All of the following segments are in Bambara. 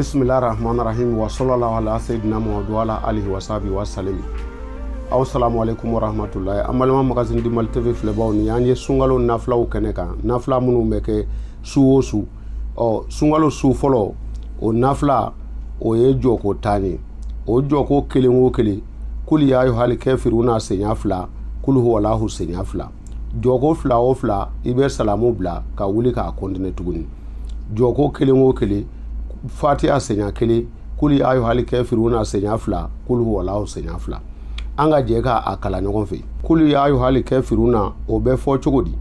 Bismillahirrahmanirrahim wa sallallahu ala sayyidina Muhammad wa ala alihi wa sahbihi wa sallam. Assalamu alaikum wa rahmatullahi. Amalama magazine Dimal TV flebaw ni yanye sungalo naflaw keneka. Nafla munu meke suwosu. Sungalo su folo o nafla o ye joko tani. O joko kelen kele. Kuli ya ayyuhal kafiruna senya fla. Kul huwa Allahu senya fla. Joko fla o fla ibe salamu bla ka wuli ka kontine tuguni. Joko kelen kele. Fatiha senya kele kuli ayyuhal kafiruna senya fla kul huwa Allahu senya fla anga jeka akala ɲɔgɔn fɛ kuli ayyuhal kafiruna o bɛ fɔ cogo di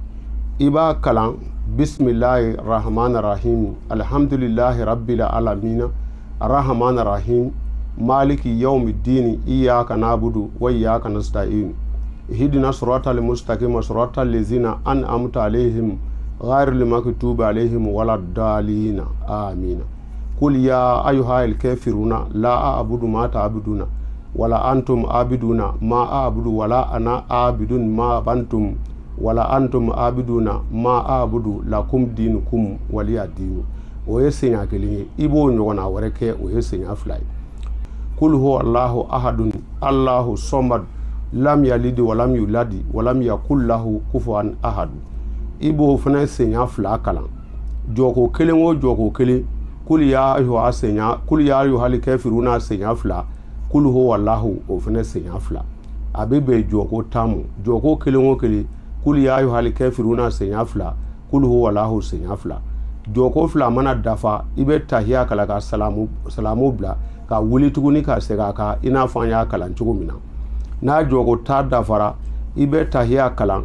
iba kalan bismillahir rahmanir rahim alhamdulillahi rabbil alamin arrahmanir rahim maliki yawmiddin iyyaka na'budu wa iyyaka nasta'in ihdina siratal mustaqim siratal ladzina an'amta alaihim ghayril maghdubi alaihim waladdallin amin. قل يا أيها الكافرون لا أعبد ما تعبدون ولا أنتم عابدون ما أعبد ولا أنا عابد ما أنتم ولا أنتم عابدون ما أعبد لكم دينكم ولي دين ويسنع كليه إبو نغنا وركه ويسنع فلاي قل هو الله أحد الله صمد لم يلد ولم يولد ولم يكن له كفوا أحد إبو فنا سنع فلا كلام جوكو كلمو جوكو كلي kul ya ayyuha senya kul ya ayyuhal kafiruna senya fla kul huwa Allahu o fene senya fla abebe joko tamu joko kelongo kele kul ya ayyuhal kafiruna senya fla kul huwa Allahu senya fla joko fla mana dafa ibe tahiya kala ka salamu bla ka wuli tuguni ka sega ka ina fanya kala nchugo mina na joko ta dafara ibe tahiya kala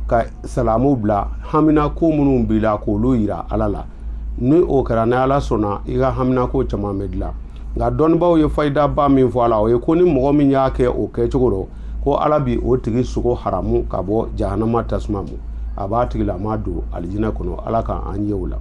ka salamu bla hamina ko munun bila ko loira alala ni o kɛra ni ala sɔnna i ka hamina ko caman bɛ dilan nka dɔnnibaw ye fayida ba min fɔ a la o ye ko ni mɔgɔ min y'a kɛ o kɛcogo rɔ ko ala bi o tigi sogo haramu ka bɔ jahanama tasuma mu a b'a tigilama don alijinɛ kɔnɔ ala k'an ye o la